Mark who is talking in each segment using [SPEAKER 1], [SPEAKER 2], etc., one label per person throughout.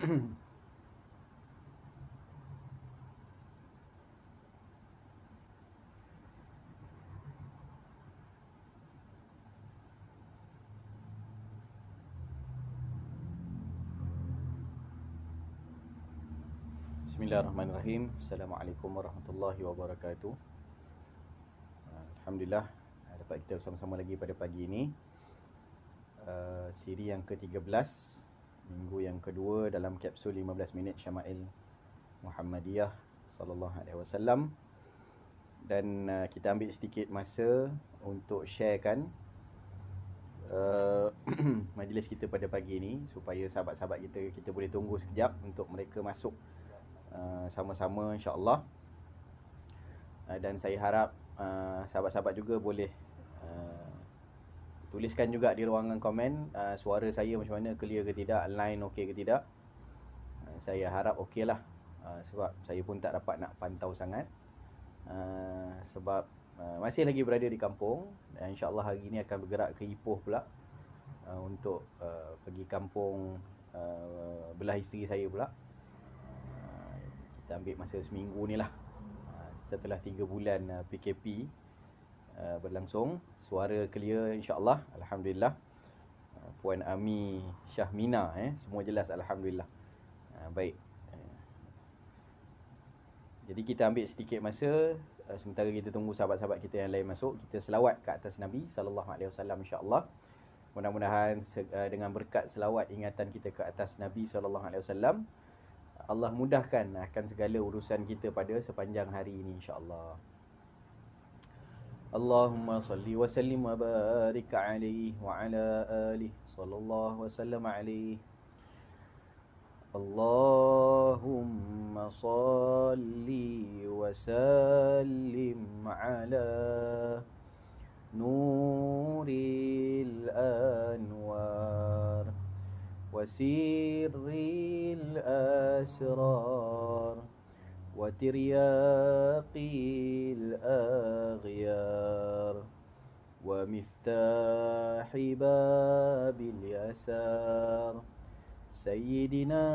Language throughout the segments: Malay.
[SPEAKER 1] Bismillahirrahmanirrahim. Assalamualaikum warahmatullahi wabarakatuh. Alhamdulillah dapat kita bersama-sama lagi pada pagi ini. Siri yang ke-13, minggu yang kedua dalam kapsul 15 minit Syama'il Muhammadiyah sallallahu alaihi wasallam. Dan kita ambil sedikit masa untuk sharekan majlis kita pada pagi ini, supaya sahabat-sahabat kita boleh tunggu sekejap untuk mereka masuk sama-sama insya-Allah. Dan saya harap sahabat-sahabat juga boleh tuliskan juga di ruangan komen suara saya macam mana, clear ke tidak, line okey ke tidak. Saya harap okey lah, sebab saya pun tak dapat nak pantau sangat, sebab masih lagi berada di kampung. Dan insya-Allah hari ini akan bergerak ke Ipoh pula, untuk pergi kampung belah isteri saya pula. Kita ambil masa seminggu ni lah, setelah 3 bulan PKP berlangsung. Suara clear insya-Allah, alhamdulillah. Puan Ami Syahmina, semua jelas alhamdulillah. Baik. Jadi kita ambil sedikit masa, sementara kita tunggu sahabat-sahabat kita yang lain masuk, kita selawat ke atas Nabi sallallahu alaihi wasallam insya-Allah. Mudah-mudahan dengan berkat selawat ingatan kita ke atas Nabi sallallahu alaihi wasallam, Allah mudahkan akan segala urusan kita pada sepanjang hari ini insya-Allah. Allahumma salli wa sallim wa barik alaihi wa ala alihi sallallahu wasallam alaihi. Allahumma salli wa sallim ala nuril anwar wa sirril asrar wa tiryaqil aghyar wa miftahi babil yasar sayyidina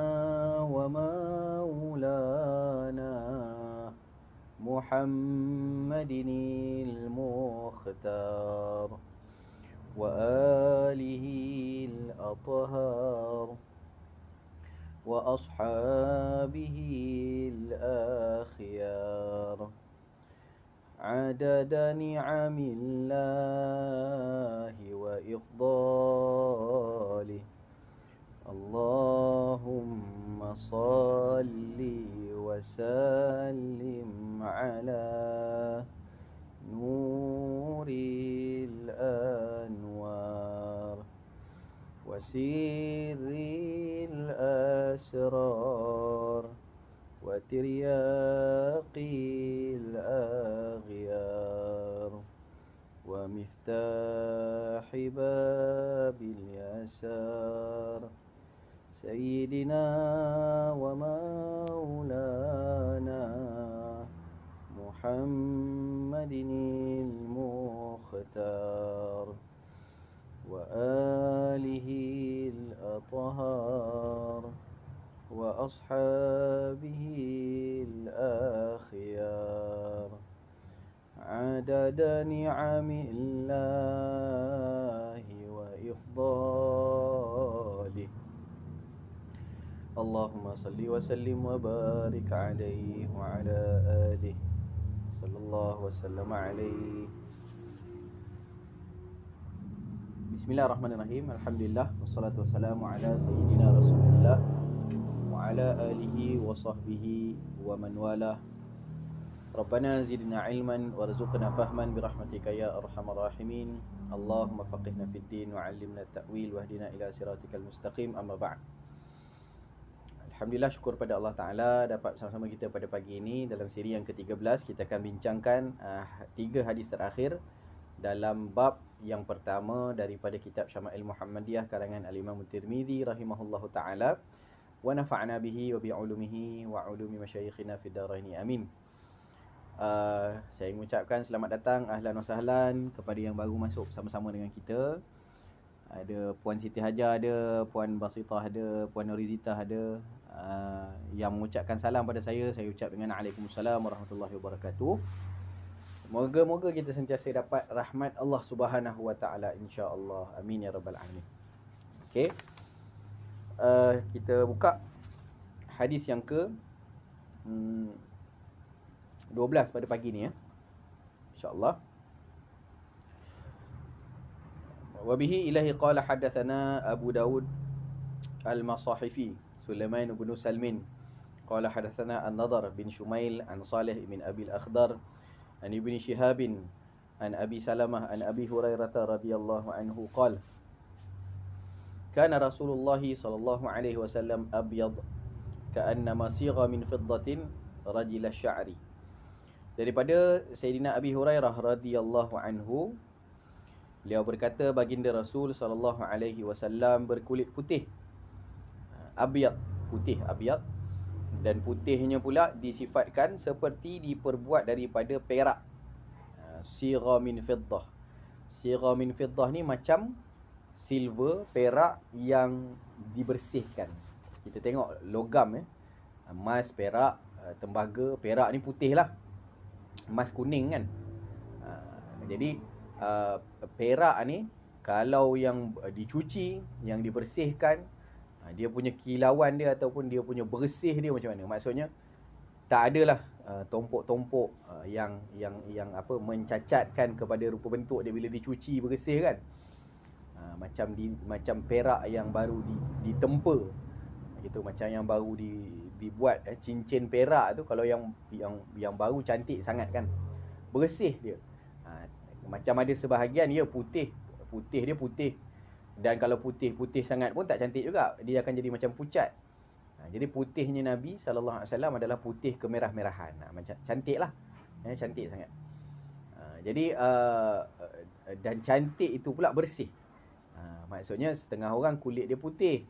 [SPEAKER 1] wa maulana Muhammadinil Mukhtar wa alihil athhar wa ashabihil akhyar adada ni'amillahi wa ifdalih. Allahumma salli wa sallim ala nuril anwar wa sirril asrar wa tiryaqil aghyar wa miftahi babil yasar sayyidina wa maulana Muhammadinil Mukhtar wa alihil athhar wa ashabihil akhyar adada ni'amillahi wa ifdalih. Allahumma salli wa sallim wa barik alaihi wa ala alihi sallallahu wasallam alaihi. Bismillahirrahmanirrahim. Alhamdulillah wassalatu wassalamu ala sayyidina Rasulillah wa ala alihi wa sahbihi wa man walah. Rabbana zidna ilman warzuqna fahman birahmatika ya arhamar rahimin. Allahumma faqihna fid din wa 'allimna at-ta'wil wahdina ila siratikal mustaqim. Amma ba'd. Alhamdulillah, syukur pada Allah Ta'ala dapat bersama-sama kita pada pagi ini. Dalam siri yang ke-13 kita akan bincangkan 3 hadis terakhir dalam bab yang pertama daripada kitab Syama'il Muhammadiyah karangan Al-Imam Tirmizi rahimahullahu ta'ala. Wa nafa'na bihi wa bi'ulumihi wa ulumi masyayikhina fid daraini amin. Saya mengucapkan selamat datang, ahlan wa sahlan kepada yang baru masuk bersama-sama dengan kita. Ada Puan Siti Hajar ada, Puan Basitah ada, Puan Norizita ada. Yang mengucapkan salam pada saya ucap dengan Waalaikumsalam warahmatullahi wabarakatuh. Moga-moga kita sentiasa dapat rahmat Allah Subhanahu wa taala insya-Allah. Amin ya rabbal alamin. Okey. Kita buka hadis yang ke 12 pada pagi ni ya. Insya-Allah. Wa bihi ilahi qala hadatsana Abu Daud Al-Masahifi Sulaiman bin Salmin qala hadatsana An-Nadhr bin Shumail an Salih bin Abi Al-Akhdar an Ibn Shihab an Abi Salamah an Abi Hurairah radhiyallahu anhu qala kana Rasulullah sallallahu alaihi wasallam abyad ka'annama sigha min fiddatin rajil asy-sya'ri. Daripada Sayyidina Abi Hurairah radhiyallahu anhu, beliau berkata baginda Rasul sallallahu alaihi wasallam berkulit putih. Abyad, putih abyad, dan putihnya pula disifatkan seperti diperbuat daripada perak. Sigha min fiddah. Sigha min fiddah ni macam silver, perak yang dibersihkan. Kita tengok logam emas, perak, tembaga, perak ni putih lah. Emas kuning kan. Jadi perak ni kalau yang dicuci, yang dibersihkan, dia punya kilauan dia ataupun dia punya bersih dia macam mana? Maksudnya tak adalah tompok-tompok yang mencacatkan kepada rupa bentuk dia bila dicuci bersih kan. Macam perak yang baru ditempa gitu, macam yang baru dibuat cincin perak tu, kalau yang baru cantik sangat kan, bersih dia. Macam ada sebahagian dia putih dia putih, dan kalau putih sangat pun tak cantik juga, dia akan jadi macam pucat. Jadi putihnya Nabi sallallahu alaihi wasallam adalah putih kemerah-merahan. Macam cantiklah, cantik sangat. Jadi dan cantik itu pula bersih. Maksudnya setengah orang kulit dia putih,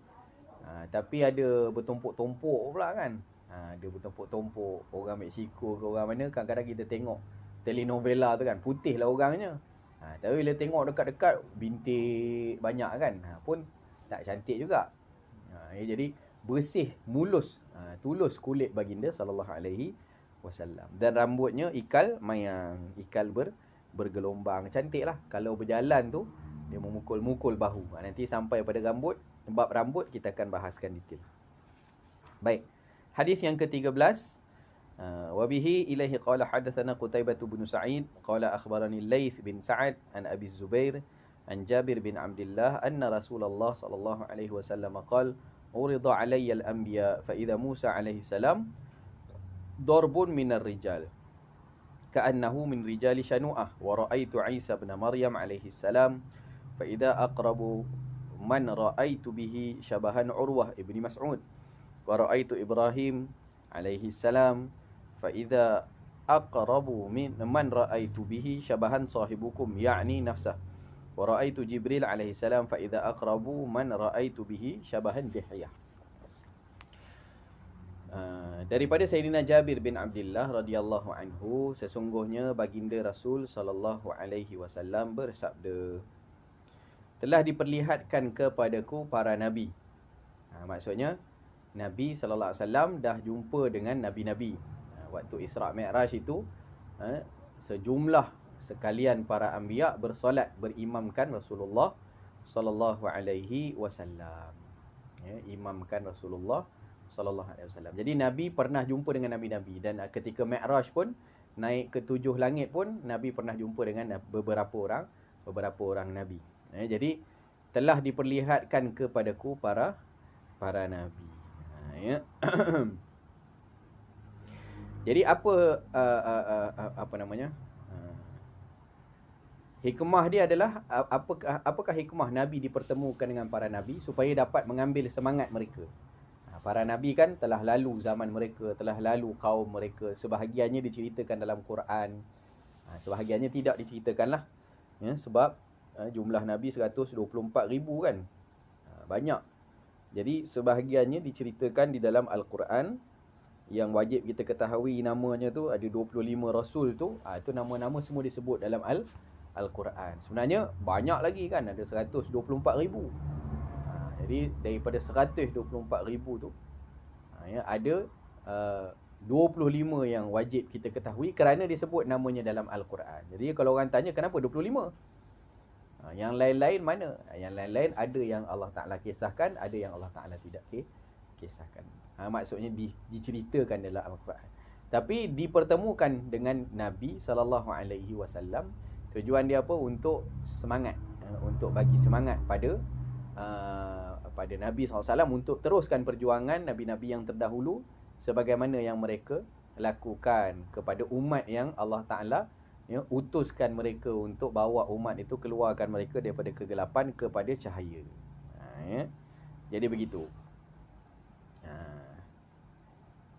[SPEAKER 1] tapi ada bertumpuk-tumpuk pula kan. Ada bertumpuk-tumpuk. Orang Mexico ke orang mana, kadang-kadang kita tengok telenovela tu kan, putih lah orangnya. Tapi bila tengok dekat-dekat, bintik banyak kan, pun tak cantik juga. Jadi bersih, mulus, tulus kulit baginda sallallahu alaihi wasallam. Dan rambutnya ikal mayang, ikal bergelombang, cantik lah. Kalau berjalan tu dia memukul-mukul bahu. Nanti sampai pada rambut, bab rambut kita akan bahaskan detail. Baik. Hadis yang ke-13. Wa bihi ilaihi qala hadatsana Qutaibah bin Sa'id qala akhbarani Laits bin Sa'ad an Abi Zubair an Jabir bin Abdullah anna Rasulullah sallallahu alaihi wasallam qala urida alayya al-anbiya fa idza Musa alaihi salam darbun min ar-rijal ka'annahu min rijali shanu'ah wa ra'aitu Isa bin Maryam alaihi salam fa idza aqrabu man ra'aitu bihi syabahan Urwah ibni Mas'ud wa ra'aitu Ibrahim alaihi salam fa idza aqrabu min man ra'aitu bihi syabahan sahibukum ya'ni nafsah wa ra'aitu Jibril alaihi salam fa idza aqrabu man ra'aitu bihi syabahan Dihyah. Daripada Sayyidina Jabir bin Abdullah radhiyallahu anhu, sesungguhnya baginda Rasul sallallahu alaihi wasallam bersabda, telah diperlihatkan kepadaku para nabi. Maksudnya Nabi sallallahu alaihi wasallam dah jumpa dengan nabi-nabi. Waktu Isra' Mi'raj itu sejumlah sekalian para anbiya bersolat berimamkan Rasulullah sallallahu alaihi wasallam. Imamkan Rasulullah sallallahu alaihi wasallam. Jadi Nabi pernah jumpa dengan nabi-nabi, dan ketika Mi'raj pun naik ke 7 langit pun Nabi pernah jumpa dengan beberapa orang nabi. Jadi telah diperlihatkan kepadaku para nabi. Jadi apa namanya? Hikmah dia adalah apakah hikmah Nabi dipertemukan dengan para nabi supaya dapat mengambil semangat mereka. Para nabi kan telah lalu zaman mereka, telah lalu kaum mereka. Sebahagiannya diceritakan dalam Quran, sebahagiannya tidak diceritakanlah. Sebab jumlah nabi 124,000 kan. Banyak. Jadi sebahagiannya diceritakan di dalam Al-Quran. Yang wajib kita ketahui namanya tu ada 25 rasul tu. Itu nama-nama semua disebut dalam Al-Quran. Sebenarnya banyak lagi kan, ada 124,000. Jadi daripada 124,000 tu, ada 25 yang wajib kita ketahui kerana disebut namanya dalam Al-Quran. Jadi kalau orang tanya kenapa 25? Yang lain-lain mana? Yang lain-lain ada yang Allah Ta'ala kisahkan, ada yang Allah Ta'ala tidak kisahkan. Maksudnya diceritakan dalam Al-Quran. Tapi dipertemukan dengan Nabi SAW. Tujuan dia apa? Untuk semangat, untuk bagi semangat pada Nabi SAW untuk teruskan perjuangan Nabi-Nabi yang terdahulu sebagaimana yang mereka lakukan kepada umat yang Allah Ta'ala utuskan mereka untuk bawa umat itu, keluarkan mereka daripada kegelapan kepada cahaya. Jadi begitu.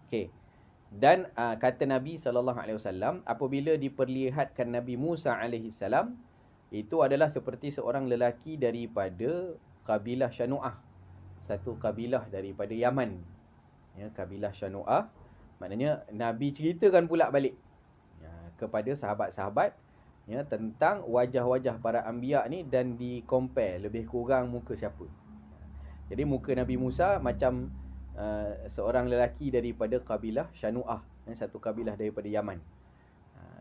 [SPEAKER 1] Okey. Dan kata Nabi SAW, apabila diperlihatkan Nabi Musa AS, itu adalah seperti seorang lelaki daripada kabilah Syanu'ah, satu kabilah daripada Yaman. Kabilah Syanu'ah, maknanya Nabi ceritakan pula balik kepada sahabat-sahabat tentang wajah-wajah para anbiya ni, dan di-compare lebih kurang muka siapa. Jadi muka Nabi Musa macam seorang lelaki daripada kabilah Syanu'ah, satu kabilah daripada Yaman.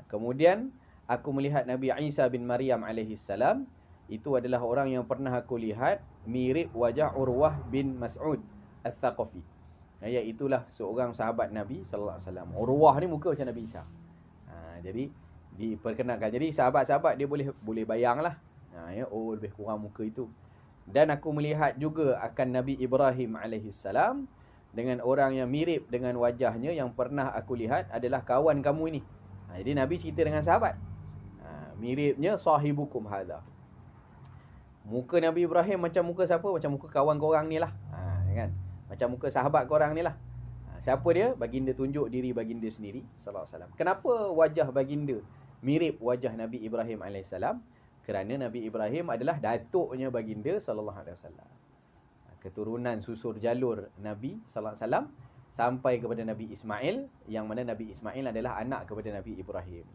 [SPEAKER 1] Kemudian aku melihat Nabi Isa bin Maryam alaihissalam, itu adalah orang yang pernah aku lihat mirip wajah Urwah bin Mas'ud Al-Thaqafi. Iaitulah seorang sahabat Nabi sallallahu alaihi wasallam. Urwah ni muka macam Nabi Isa. Jadi diperkenalkan. Jadi sahabat-sahabat dia boleh bayanglah. Oh, lebih kurang muka itu. Dan aku melihat juga akan Nabi Ibrahim alaihissalam dengan orang yang mirip dengan wajahnya, yang pernah aku lihat adalah kawan kamu ini. Jadi Nabi cerita dengan sahabat. Miripnya sahibukum hadha. Muka Nabi Ibrahim macam muka siapa? Macam muka kawan korang ni lah. Kan? Macam muka sahabat korang ni lah. Siapa dia? Baginda tunjuk diri baginda sendiri sallallahu alaihi wasallam. Kenapa wajah baginda mirip wajah Nabi Ibrahim alaihissalam? Kerana Nabi Ibrahim adalah datuknya baginda sallallahu alaihi wasallam. Keturunan susur jalur Nabi sallallahu alaihi wasallam sampai kepada Nabi Ismail, yang mana Nabi Ismail adalah anak kepada Nabi Ibrahim.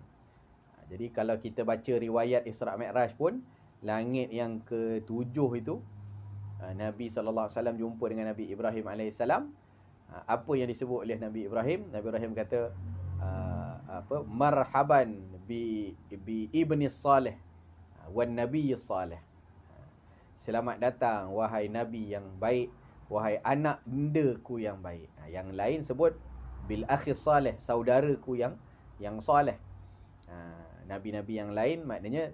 [SPEAKER 1] Jadi kalau kita baca riwayat Isra' Mi'raj pun, langit yang ke-7 itu, Nabi sallallahu alaihi wasallam jumpa dengan Nabi Ibrahim alaihissalam. Apa yang disebut oleh Nabi Ibrahim? Nabi Ibrahim kata marhaban bi ibni salih wan nabiy salih. Selamat datang wahai nabi yang baik, wahai anak bendaku yang baik. Yang lain sebut bil akhi salih, saudaraku yang salih. Nabi-nabi yang lain maknanya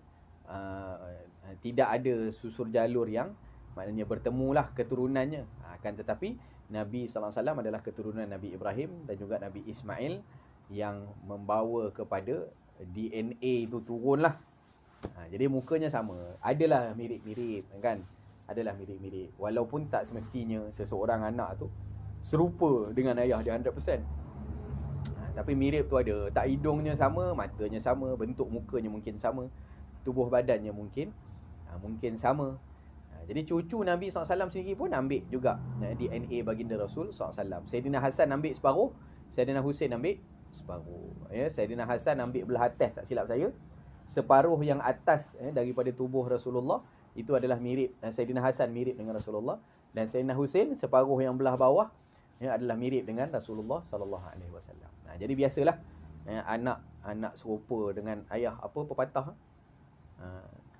[SPEAKER 1] tidak ada susur jalur yang maknanya bertemulah keturunannya. Akan tetapi Nabi sallallahu alaihi wasallam adalah keturunan Nabi Ibrahim dan juga Nabi Ismail, yang membawa kepada DNA itu turunlah. Jadi mukanya sama. Adalah mirip-mirip kan? Adalah mirip-mirip. Walaupun tak semestinya seseorang anak tu serupa dengan ayah dia 100%. Tapi mirip tu ada. Tak hidungnya sama, matanya sama, bentuk mukanya mungkin sama, tubuh badannya mungkin sama. Jadi cucu Nabi SAW sendiri pun ambil juga DNA baginda Rasul SAW. Sayyidina Hasan ambil separuh, Sayyidina Husain ambil separuh. Sayyidina Hasan ambil belah atas, tak silap saya. Separuh yang atas daripada tubuh Rasulullah itu adalah mirip. Sayyidina Hasan mirip dengan Rasulullah, dan Sayyidina Husain separuh yang belah bawah adalah mirip dengan Rasulullah SAW. Jadi biasalah anak serupa dengan ayah. Apa pepatah?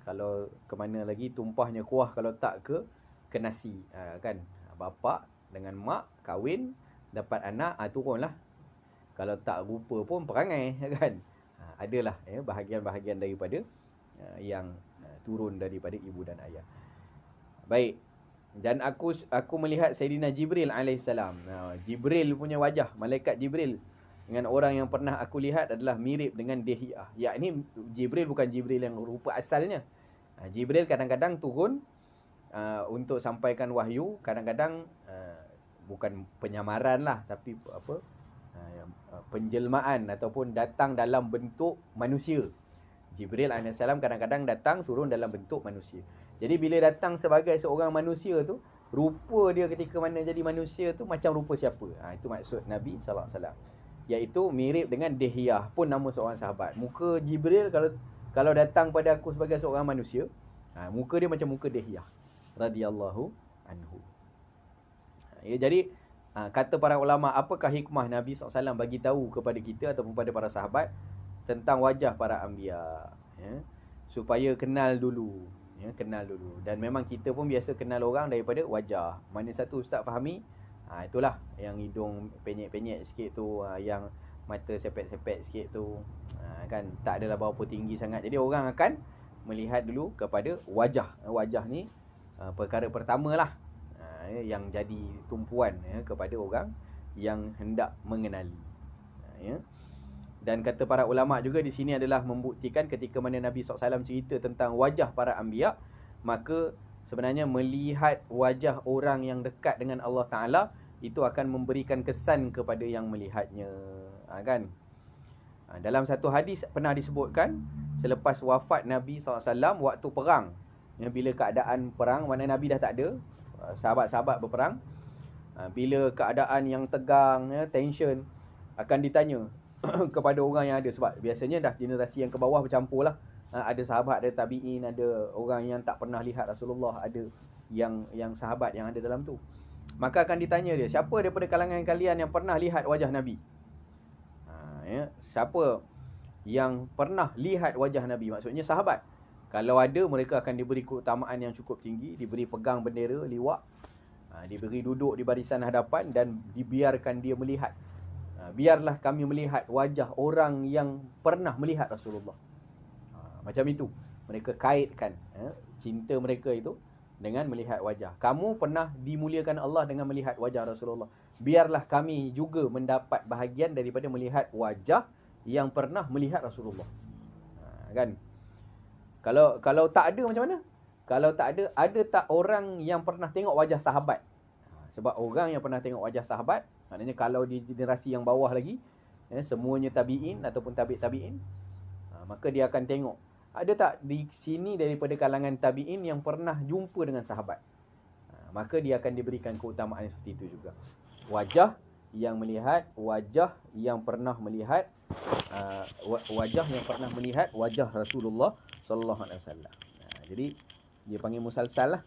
[SPEAKER 1] Kalau ke mana lagi tumpahnya kuah kalau tak ke nasi, kan? Bapa dengan mak kahwin, dapat anak, turunlah. Kalau tak rupa pun perangai, kan? Adalah bahagian-bahagian daripada yang turun daripada ibu dan ayah. Baik. Dan aku melihat Sayyidina Jibril alaihissalam. Jibril punya wajah, malaikat Jibril dengan orang yang pernah aku lihat adalah mirip dengan Dihiyah. Yakni Jibril bukan Jibril yang rupa asalnya. Jibril kadang-kadang turun untuk sampaikan wahyu, kadang-kadang bukan penyamaran lah, tapi penjelmaan ataupun datang dalam bentuk manusia. Jibril AS kadang-kadang datang turun dalam bentuk manusia. Jadi bila datang sebagai seorang manusia tu, rupa dia ketika mana jadi manusia tu macam rupa siapa? Itu maksud Nabi SAW. Iaitu mirip dengan Dihiyah, pun nama seorang sahabat. Muka Jibril kalau datang pada aku sebagai seorang manusia, muka dia macam muka Dihyah radhiyallahu anhu. Ya, jadi kata para ulama, apakah hikmah Nabi SAW bagi tahu kepada kita ataupun pada para sahabat tentang wajah para anbiya, ya, supaya kenal dulu, ya, kenal dulu. Dan memang kita pun biasa kenal orang daripada wajah. Mana satu ustaz fahami, itulah yang hidung penyek-penyek sikit tu, yang mata sepet-sepet sikit tu, kan tak adalah berapa tinggi sangat. Jadi orang akan melihat dulu kepada wajah. Wajah ni perkara pertamalah yang jadi tumpuan, ya, kepada orang yang hendak mengenali, ya. Dan kata para ulama juga di sini adalah membuktikan ketika mana Nabi SAW cerita tentang wajah para anbiya, maka sebenarnya melihat wajah orang yang dekat dengan Allah Ta'ala itu akan memberikan kesan kepada yang melihatnya, kan. Dalam satu hadis pernah disebutkan, selepas wafat Nabi SAW waktu perang, ya, bila keadaan perang, mana Nabi dah tak ada, sahabat-sahabat berperang, bila keadaan yang tegang, ya, tension, akan ditanya kepada orang yang ada. Sebab biasanya dah generasi yang ke bawah bercampur lah, ada sahabat, ada tabi'in, ada orang yang tak pernah lihat Rasulullah, ada yang sahabat yang ada dalam tu. Maka akan ditanya dia, siapa daripada kalangan kalian yang pernah lihat wajah Nabi? Ya, siapa yang pernah lihat wajah Nabi? Maksudnya sahabat. Kalau ada, mereka akan diberi keutamaan yang cukup tinggi, diberi pegang bendera, liwak, diberi duduk di barisan hadapan dan dibiarkan dia melihat. Biarlah kami melihat wajah orang yang pernah melihat Rasulullah. Macam itu. Mereka kaitkan, cinta mereka itu dengan melihat wajah. Kamu pernah dimuliakan Allah dengan melihat wajah Rasulullah. Biarlah kami juga mendapat bahagian daripada melihat wajah yang pernah melihat Rasulullah. Kan? Kalau tak ada macam mana? Kalau tak ada tak orang yang pernah tengok wajah sahabat? Sebab orang yang pernah tengok wajah sahabat, maknanya kalau di generasi yang bawah lagi, semuanya tabi'in ataupun tabi'in, maka dia akan tengok, ada tak di sini daripada kalangan tabi'in yang pernah jumpa dengan sahabat? Maka dia akan diberikan keutamaan seperti itu juga. Wajah yang melihat, wajah yang pernah melihat, wajah yang pernah melihat wajah Rasulullah sallallahu alaihi wasallam. Jadi dia panggil musalsal lah.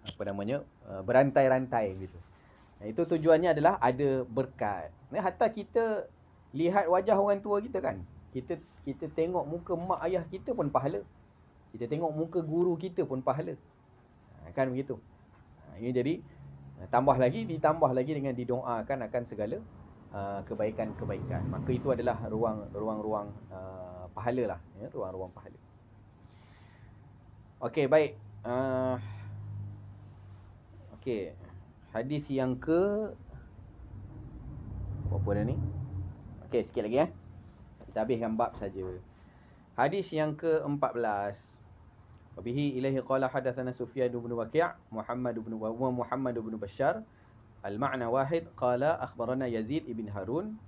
[SPEAKER 1] Apa namanya? Berantai-rantai gitu. Itu tujuannya adalah ada berkat. Hatta kita lihat wajah orang tua kita kan. Kita tengok muka mak ayah kita pun pahala. Kita tengok muka guru kita pun pahala. Kan begitu. Ini jadi ditambah lagi dengan didoakan akan segala kebaikan-kebaikan. Maka itu adalah ruang-ruang pahala lah, ya, ruang-ruang pahala. Okey, baik. Okey. Hadis yang ke berapa dah ni? Okey, sikit lagi kita habiskan bab saja. Hadis yang ke-14. Wabihi ilaihi qala hadatsana Sufyan bin Waqi', Muhammad bin Bashar. Al-ma'na wahid, qala akhbarana Yazid ibn Harun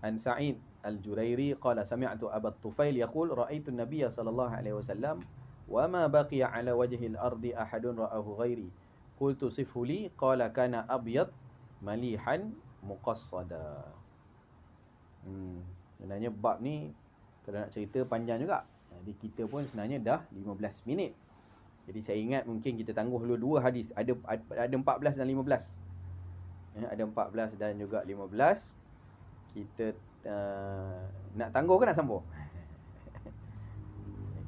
[SPEAKER 1] an Sa'id al-Jurairi qala sami'tu Aba Tufail yaqul ra'aitu an-nabiy sallallahu alaihi wasallam wa ma baqiya ala wajhi al-ardi ahadun ra'ahu ghairi. Qultu sifhu li qala kana abyad malihan muqassada. Sebenarnya bab ni kalau nak cerita panjang juga. Jadi kita pun sebenarnya dah 15 minit. Jadi saya ingat mungkin kita tangguh dulu 2 hadis. Ada 14 dan 15. Ada 14 dan juga 15. Kita nak tangguh ke nak sambung?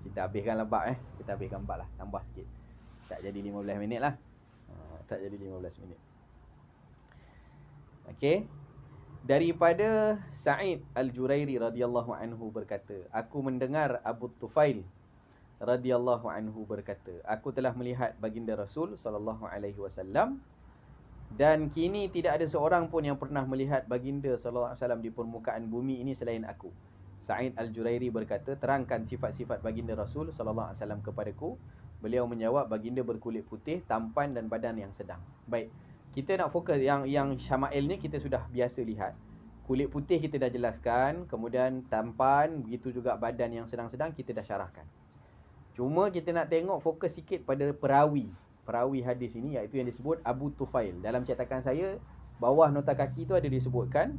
[SPEAKER 1] Kita habiskan lah bab Kita habiskan bab lah. Tambah sikit. Tak jadi 15 minit lah. Tak jadi 15 minit. Okey. Daripada Sa'id al-Jurairi radhiyallahu anhu berkata, aku mendengar Abu Tufail radhiyallahu anhu berkata, aku telah melihat baginda Rasul sallallahu alaihi wasallam dan kini tidak ada seorang pun yang pernah melihat baginda sallallahu alaihi wasallam di permukaan bumi ini selain aku. Sa'id al-Jurairi berkata, terangkan sifat-sifat baginda Rasul sallallahu alaihi wasallam kepadaku. Beliau menjawab, baginda berkulit putih, tampan dan badan yang sedang. Baik. Kita nak fokus yang syama'il ni kita sudah biasa lihat. Kulit putih kita dah jelaskan, kemudian tampan, begitu juga badan yang sedang-sedang kita dah syarahkan. Cuma kita nak tengok fokus sikit pada perawi hadis ini, iaitu yang disebut Abu Tufail. Dalam cetakan saya, bawah nota kaki tu ada disebutkan,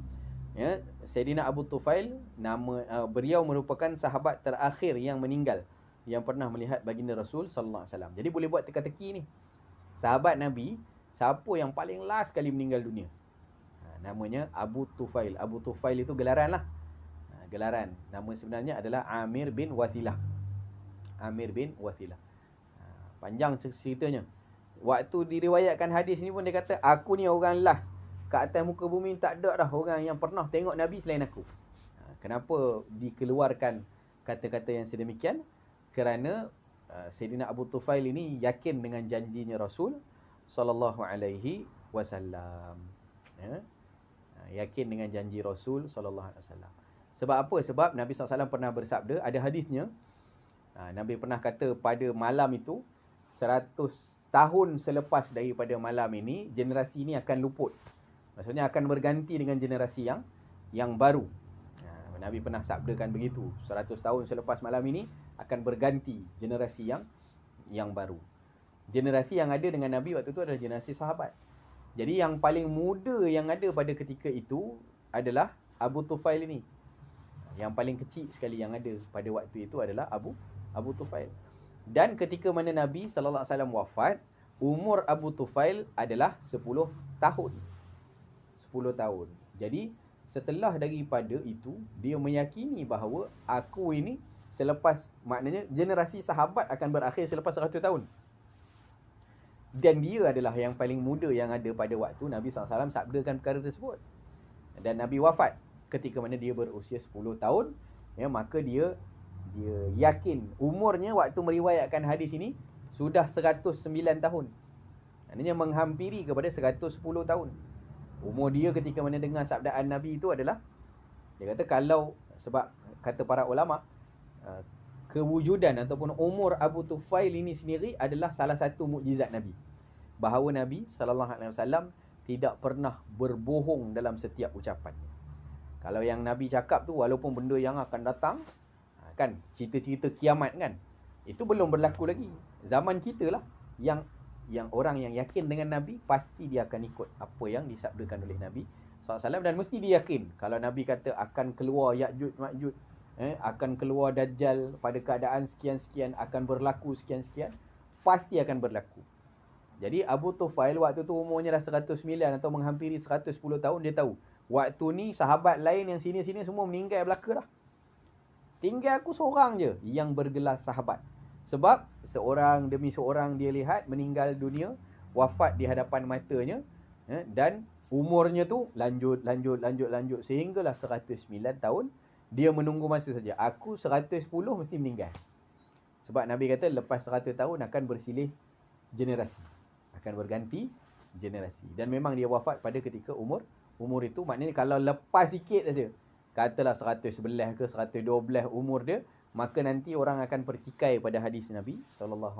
[SPEAKER 1] Ya, Sayyidina Abu Tufail, beliau merupakan sahabat terakhir yang meninggal yang pernah melihat baginda Rasul sallallahu alaihi wasallam. Jadi boleh buat teka-teki ni. Sahabat Nabi, siapa yang paling last kali meninggal dunia? Namanya Abu Tufail. Abu Tufail itu gelaran lah. Gelaran. Nama sebenarnya adalah Amir bin Wathilah. Amir bin Wathilah. Panjang ceritanya. Waktu diriwayatkan hadis ni pun dia kata, aku ni orang last. Kat atas muka bumi tak ada dah orang yang pernah tengok Nabi selain aku. Kenapa dikeluarkan kata-kata yang sedemikian? Kerana Sayyidina Abu Tufail ini yakin dengan janjinya Rasul sallallahu alaihi wasallam. Yakin dengan janji Rasul sallallahu alaihi wasallam. Sebab apa? Sebab Nabi SAW pernah bersabda, ada hadisnya. Nabi pernah kata pada malam itu, 100 tahun selepas daripada malam ini, generasi ini akan luput. Maksudnya akan berganti dengan generasi yang baru. Nabi pernah sabdakan begitu. 100 tahun selepas malam ini akan berganti generasi yang baru. Generasi yang ada dengan Nabi waktu itu adalah generasi sahabat. Jadi yang paling muda yang ada pada ketika itu adalah Abu Tufail ini. Yang paling kecil sekali yang ada pada waktu itu adalah Abu Tufail. Dan ketika mana Nabi SAW wafat, umur Abu Tufail adalah 10 tahun. 10 tahun. Jadi setelah daripada itu, dia meyakini bahawa aku ini selepas, maknanya generasi sahabat akan berakhir selepas 100 tahun. Dan dia adalah yang paling muda yang ada pada waktu Nabi SAW sabdakan perkara tersebut. Dan Nabi wafat ketika mana dia berusia 10 tahun. Ya, maka dia yakin umurnya waktu meriwayatkan hadis ini sudah 109 tahun. Maknanya menghampiri kepada 110 tahun. Umur dia ketika mana dengar sabdaan Nabi itu adalah, dia kata kalau, sebab kata para ulama, kewujudan ataupun umur Abu Tufail ini sendiri adalah salah satu mukjizat Nabi. Bahawa Nabi SAW tidak pernah berbohong dalam setiap ucapan. Kalau yang Nabi cakap tu, walaupun benda yang akan datang, kan, cerita-cerita kiamat kan, itu belum berlaku lagi. Zaman kita lah yang orang yang yakin dengan Nabi, pasti dia akan ikut apa yang disabdakan oleh Nabi SAW. Dan mesti dia yakin, kalau Nabi kata akan keluar Ya'juj Ma'juj, akan keluar Dajjal pada keadaan sekian-sekian, akan berlaku sekian-sekian, pasti akan berlaku. Jadi Abu Tufail waktu tu umurnya dah 109 atau menghampiri 110 tahun, dia tahu waktu ni sahabat lain yang sini-sini semua meninggal belaka dah. Tinggal aku seorang je yang bergelar sahabat. Sebab seorang demi seorang dia lihat meninggal dunia, wafat di hadapan matanya, dan umurnya tu lanjut sehinggalah 109 tahun. Dia menunggu masa saja. Aku 110 mesti meninggal. Sebab Nabi kata lepas 100 tahun akan bersilih generasi, akan berganti generasi. Dan memang dia wafat pada ketika umur itu. Maknanya kalau lepas sikit saja, katalah 111 ke 112 umur dia, maka nanti orang akan pertikai pada hadis Nabi SAW.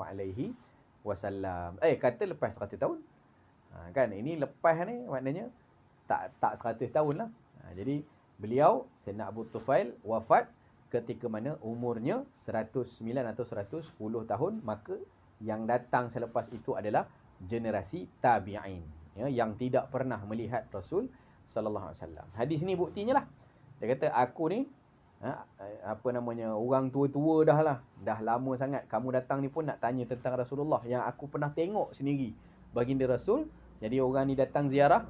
[SPEAKER 1] Kata lepas 100 tahun. Kan, ini lepas ni maknanya tak 100 tahun lah. Jadi beliau, Sayyidina Abu Tufail, wafat ketika mana umurnya 109 atau 110 tahun. Maka yang datang selepas itu adalah generasi tabi'in, ya, yang tidak pernah melihat Rasul sallallahu alaihi wasallam. Hadis ni buktinya lah. Dia kata aku ni orang tua-tua dah lah, dah lama sangat. Kamu datang ni pun nak tanya tentang Rasulullah yang aku pernah tengok sendiri baginda Rasul. Jadi orang ni datang ziarah.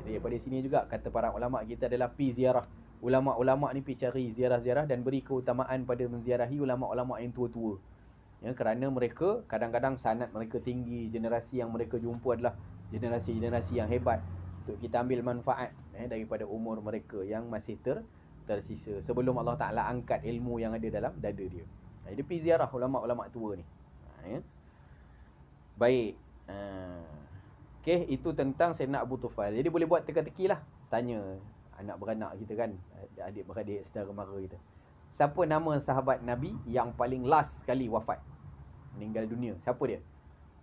[SPEAKER 1] Jadi daripada sini juga kata para ulama, kita adalah pi ziarah. Ulama-ulama ni pi cari ziarah-ziarah dan beri keutamaan pada menziarahi ulama-ulama yang tua-tua. Ya, kerana mereka kadang-kadang sanad mereka tinggi, generasi yang mereka jumpa adalah generasi-generasi yang hebat. Untuk kita ambil manfaat daripada umur mereka yang masih tersisa sebelum Allah Ta'ala angkat ilmu yang ada dalam dada dia. Jadi pergi ziarah ulama-ulama tua ni. Ya. Baik. Okey, itu tentang Sayyidina Abu Tufail. Jadi boleh buat teka-teki lah. Tanya anak beranak kita kan, adik-beradik, saudara mara kita. Siapa nama sahabat Nabi yang paling last sekali wafat, meninggal dunia? Siapa dia?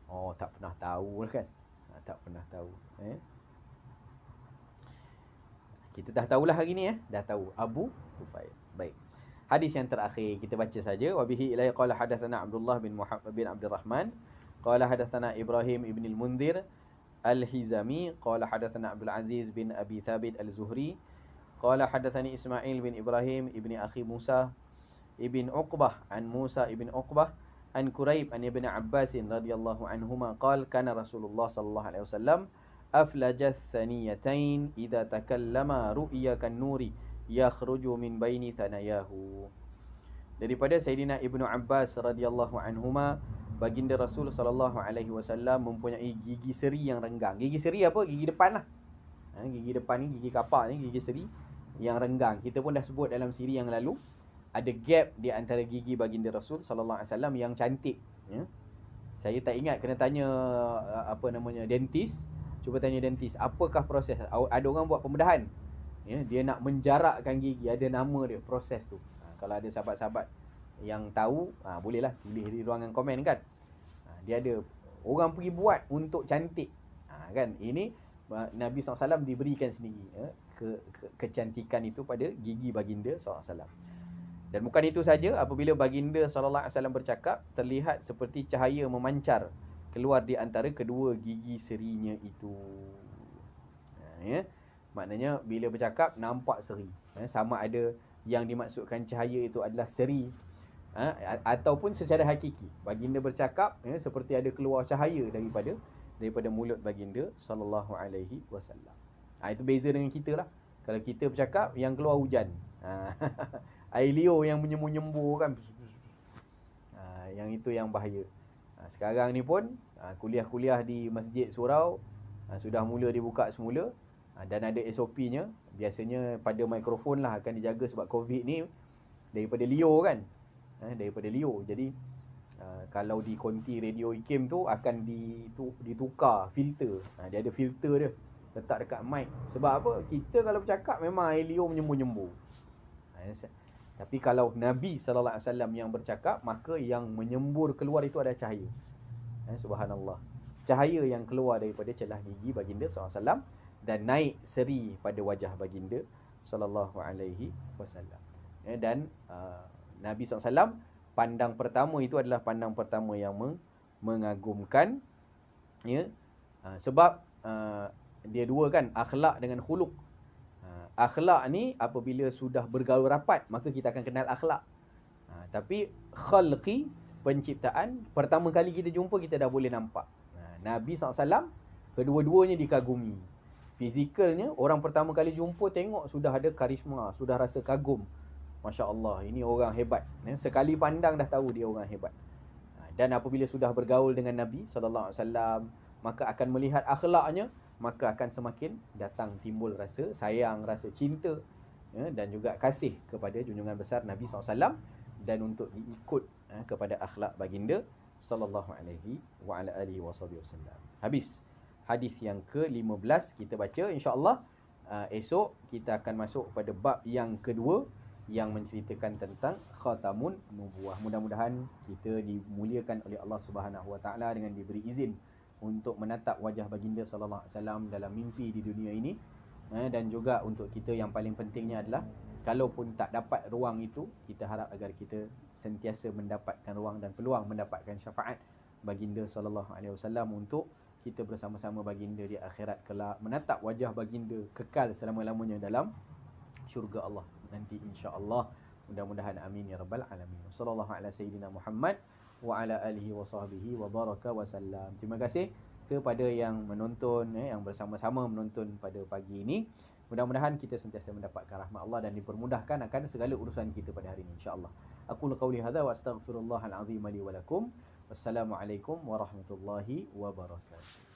[SPEAKER 1] Oh, tak pernah tahu kan. Tak pernah tahu. Kita dah tahulah hari ni, dah tahu Abu Tufail. Baik. Hadis yang terakhir kita baca saja. Wa bihi ilai qala hadatsana Abdullah bin Muhammad bin Abdul Rahman qala hadatsana Ibrahim ibn al-Mundhir al-Hizami qala hadatsana Abdul Aziz bin Abi Thabit al-Zuhri qala hadatsani Ismail bin Ibrahim ibni akhi Musa ibn Uqbah an Musa ibn Uqbah an Quraib an Ibn Abbas radhiyallahu anhuma qala kana Rasulullah sallallahu alaihi wasallam aflaja thaniyatain idza takallama ru'ya kan nuri yakhruju min baini thanayahu. Daripada Sayyidina Ibnu Abbas radhiyallahu anhuma, baginda Rasul sallallahu alaihi wasallam mempunyai gigi seri yang renggang. Gigi seri apa? Gigi depan lah. Gigi depan ni, gigi kapak ni, gigi seri yang renggang. Kita pun dah sebut dalam siri yang lalu, ada gap di antara gigi baginda Rasul sallallahu alaihi wasallam yang cantik, ya. Saya tak ingat, kena tanya dentist. Cuba tanya dentist, apakah proses? Ada orang buat pembedahan, ya, dia nak menjarakkan gigi, ada nama dia, proses tu. Kalau ada sahabat-sahabat yang tahu, bolehlah tulis di ruangan komen kan. Dia ada orang pergi buat untuk cantik, kan. Ini Nabi SAW diberikan sendiri, ya, kecantikan itu pada gigi baginda SAW. Dan bukan itu saja, apabila baginda SAW bercakap, terlihat seperti cahaya memancar keluar di antara kedua gigi serinya itu, ya. Maknanya bila bercakap nampak seri, ya. Sama ada yang dimaksudkan cahaya itu adalah seri, ataupun secara hakiki baginda bercakap, ya, seperti ada keluar cahaya daripada mulut baginda sallallahu alaihi wasallam. Itu beza dengan kita lah. Kalau kita bercakap yang keluar hujan, air liur yang menyembur-nyembur kan, yang itu yang bahaya. Sekarang ni pun kuliah-kuliah di Masjid Surau sudah mula dibuka semula, dan ada SOP-nya. Biasanya pada mikrofon lah akan dijaga, sebab COVID ni daripada liur kan, daripada liur. Jadi kalau di konti radio IKIM tu akan ditukar filter. Dia ada filter dia letak dekat mic. Sebab apa? Kita kalau bercakap memang air liur menyembur-nyembur. Tapi kalau Nabi sallallahu alaihi wasallam yang bercakap, maka yang menyembur keluar itu adalah cahaya. Subhanallah. Cahaya yang keluar daripada celah gigi baginda sallallahu alaihi wasallam dan naik seri pada wajah baginda sallallahu alaihi wasallam. Dan Nabi SAW, pandang pertama itu adalah pandang pertama yang mengagumkan, ya. Sebab dia dua kan, akhlak dengan khuluk. Akhlak ni apabila sudah bergaul rapat, maka kita akan kenal akhlak. Tapi khalqi, penciptaan, pertama kali kita jumpa kita dah boleh nampak. Nabi SAW kedua-duanya dikagumi. Fizikalnya, orang pertama kali jumpa tengok sudah ada karisma, sudah rasa kagum. Masya Allah, ini orang hebat. Sekali pandang dah tahu dia orang hebat. Dan apabila sudah bergaul dengan Nabi SAW, maka akan melihat akhlaknya, maka akan semakin datang timbul rasa sayang, rasa cinta, ya, dan juga kasih kepada junjungan besar Nabi SAW, dan untuk diikut kepada akhlak baginda sallallahu alaihi wa ala alihi wasallam. Habis hadis yang ke-15 kita baca, insya-Allah. Esok kita akan masuk pada bab yang kedua yang menceritakan tentang khatamun nubuwah. Mudah-mudahan kita dimuliakan oleh Allah Subhanahu wa taala dengan diberi izin untuk menatap wajah baginda sallallahu alaihi wasallam dalam mimpi di dunia ini. Dan juga untuk kita yang paling pentingnya adalah, kalaupun tak dapat ruang itu, kita harap agar kita sentiasa mendapatkan ruang dan peluang mendapatkan syafaat baginda sallallahu alaihi wasallam untuk kita bersama-sama baginda di akhirat kelak, menatap wajah baginda kekal selama-lamanya dalam syurga Allah nanti, insya-Allah. Mudah-mudahan amin ya rabbal alamin. Sallallahu ala sayyidina Muhammad wa ala alihi wa sahbihi wa baraka wa sallam. Terima kasih kepada yang menonton, yang bersama-sama menonton pada pagi ini. Mudah-mudahan kita sentiasa mendapatkan rahmat Allah dan dipermudahkan akan segala urusan kita pada hari ini, insya-Allah. Aqulu qawli hadza wa astaghfirullahal azim li wa lakum. Wassalamualaikum warahmatullahi wabarakatuh.